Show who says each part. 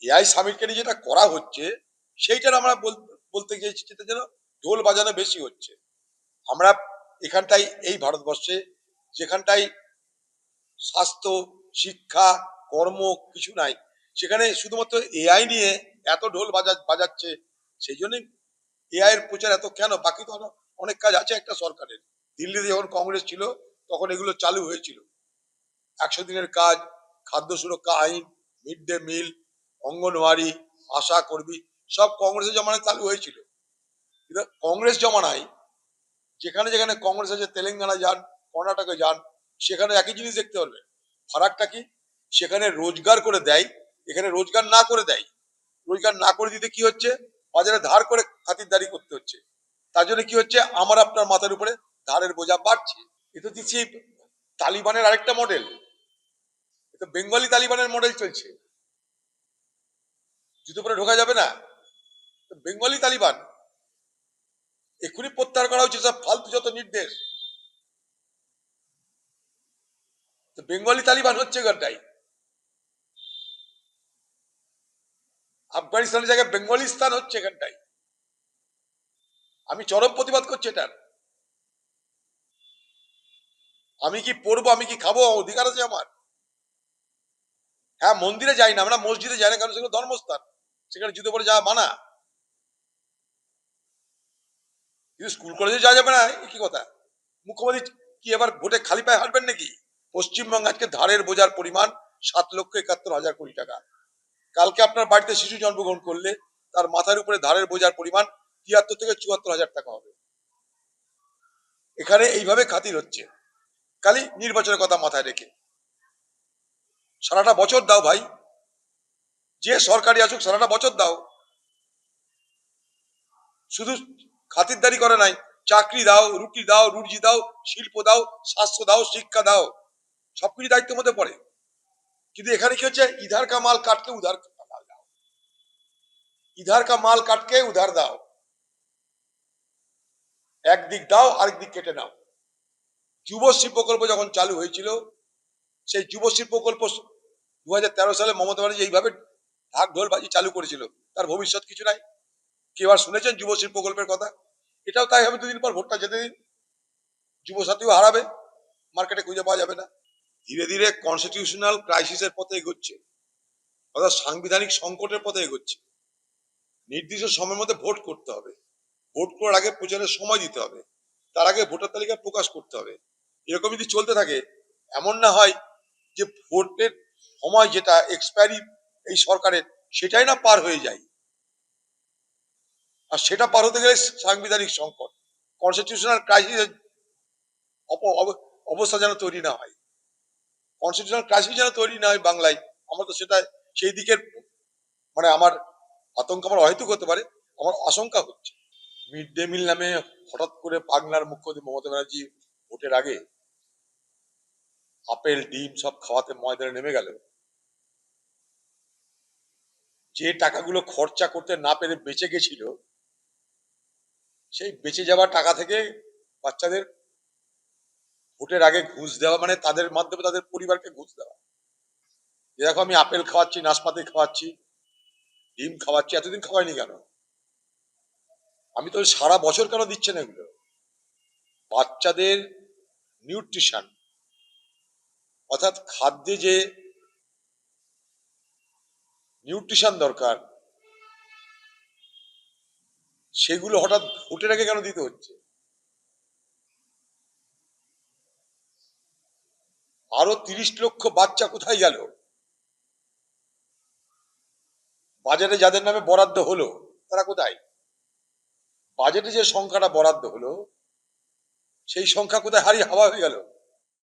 Speaker 1: AI সামিটকে নিয়ে যেটা করা হচ্ছে সেইটার আমরা বলতে গিয়েছি যেটা যেন ঢোল বাজানো বেশি হচ্ছে। আমরা এখানটাই এই ভারতবর্ষে যেখানটাই স্বাস্থ্য, শিক্ষা, কর্ম কিছু নাই, সেখানে শুধুমাত্র এআই নিয়ে এত ঢোল বাজাচ্ছে। সেই জন্যই এআই এর প্রচার এত কেন? বাকি তো অনেক কাজ আছে একটা সরকারের। দিল্লিতে যখন কংগ্রেস ছিল তখন এগুলো চালু হয়েছিল। 100 দিনের কাজ, খাদ্য সুরক্ষা আইন, মিড ডে মিল, অঙ্গনওয়াড়ি, আশা কর্মী, সব কংগ্রেসের জমানায় চালু হয়েছিল। কিন্তু কংগ্রেস জমানায় যেখানে যেখানে কংগ্রেস আছে, তেলেঙ্গানা যান, কর্ণাটকে যান, সেখানে একই জিনিস দেখতে পারবেন। ফারাকটা কি? সেখানে রোজগার করে দেয়, এখানে রোজগার না করে দেয়। রোজগার না করে দিতে কি হচ্ছে? বাজারে ধার করে খাতিরদারি করতে হচ্ছে। তার জন্য কি হচ্ছে? আমার আপনার মাথার উপরে ধারের বোঝা বাড়ছে। এটা দিচ্ছি তালিবানের আরেকটা মডেল, এটা বেঙ্গলি তালিবানের মডেল চলছে। জুতো পরে ঢোকা যাবে না, বেঙ্গলি তালিবান। এক্ষুনি প্রত্যাহার করা হচ্ছে সব ফালতু যত নির্দেশ। বেঙ্গলি তালিবান হচ্ছে এখানটাই। আফগানিস্তানের জায়গায় বেঙ্গলিস্তান হচ্ছে এখানটাই। আমি চরম প্রতিবাদ করছি এটার। আমি কি পড়বো, আমি কি খাবো, অধিকার আছে আমার। হ্যাঁ, মন্দিরে যাই না, আমরা মসজিদে যাই না, কারণ সেগুলো ধর্মস্থান, সেখানে জুতো পরে যাওয়া মানা। কিন্তু স্কুল কলেজে যাওয়া যাবে না, কি কথা? মুখ্যমন্ত্রী কি এবার ভোটে খালি পায়ে হাঁটবেন নাকি? পশ্চিমবঙ্গে আজকে ধারের বোঝার পরিমাণ 7,71,000 কোটি টাকা। কালকে আপনার বাড়িতে শিশু জন্মগ্রহণ করলে তার মাথার উপরে ধারের বোঝার পরিমাণ 73 থেকে 74,000 টাকা হবে। এখানে এইভাবে খাতির হচ্ছে, খালি নির্বাচনের কথা মাথায় রেখে। সারাটা বছর দাও ভাই, যে সরকারি আসুক সারাটা বছর দাও। শুধু খাতিরদারি করে নাই, চাকরি দাও, রুটি দাও, রুজি দাও, শিল্প দাও, স্বাস্থ্য দাও, শিক্ষা দাও, সবকিছু দায়িত্বের মধ্যে পড়ে। কিন্তু এখানে কি হচ্ছে? ইধার কা মাল কাটকে উধার মাল দাও, ইধার কা মাল কাটকে উধার দাও। একদিক দাও আরেক দিক কেটে নাও। যুবশ্রী প্রকল্প যখন চালু হয়েছিল, সেই যুবশ্রী প্রকল্প 2013 সালে মমতা ব্যানার্জি এইভাবে ঢাক ঢোল বাজি চালু করেছিল, তার ভবিষ্যৎ কিছু নাই। কেউ আর শুনেছেন যুবশ্রী প্রকল্পের কথা? এটাও তাই হবে, দুদিন পর ভোটটা যেতে দিন, যুবসাথীও হারাবে, মার্কেটে খুঁজে পাওয়া যাবে না। ধীরে ধীরে কনস্টিটিউশনাল ক্রাইসিসের পথে এগোচ্ছে, অর্থাৎ সাংবিধানিক সংকটের পথে এগোচ্ছে। নির্দিষ্ট সময়ের মধ্যে ভোট করতে হবে, ভোট করার আগে প্রচারের সময় দিতে হবে, তার আগে ভোটার তালিকা প্রকাশ করতে হবে। এরকম যদি চলতে থাকে, এমন না হয় যে ভোটের সময় যেটা এক্সপায়ারি এই সরকারের, সেটাই না পার হয়ে যায়। আর সেটা পার হতে গেলে সাংবিধানিক সংকট, কনস্টিটিউশনাল ক্রাইসিস অবস্থা যেন তৈরি না হয়, কনস্টিটিউশনাল ক্রাইসিস যেন তৈরি না হয় বাংলায়। আমার তো সেটা সেই দিকের মানে আমার আতঙ্ক আমার অহেতুক হতে পারে, আমার আশঙ্কা হচ্ছে। মিড ডে মিল নামে হঠাৎ করে বাংলার মুখ্যমন্ত্রী মমতা ব্যানার্জি ভোটের আগে আপেল ডিম সব খাওয়াতে ময়দানে নেমে গেল। যে টাকাগুলো খরচা করতে না পেরে বেঁচে গেছিল, সেই বেঁচে যাওয়া টাকা থেকে বাচ্চাদের ভোটের আগে ঘুষ দেওয়া, মানে তাদের মাধ্যমে তাদের পরিবারকে ঘুষ দেওয়া। দেখো আমি আপেল খাওয়াচ্ছি, নাশপাতি খাওয়াচ্ছি, ডিম খাওয়াচ্ছি, এতদিন খাওয়াইনি কেন? আমি তো সারা বছর কেন দিচ্ছেন এগুলো? বাচ্চাদের নিউট্রিশন, অর্থাৎ খাদ্যে যে নিউট্রিশন দরকার, সেগুলো হঠাৎ ভোটের আগে কেন দিতে হচ্ছে? আরো 30 লক্ষ বাচ্চা কোথায় গেল? বাজেটে যাদের নামে বরাদ্দ হলো তারা কোথায়? বাজেটে যে সংখ্যাটা বরাদ্দ হলো সেই সংখ্যা কোথায় হারিয়ে হাওয়া হয়ে গেল?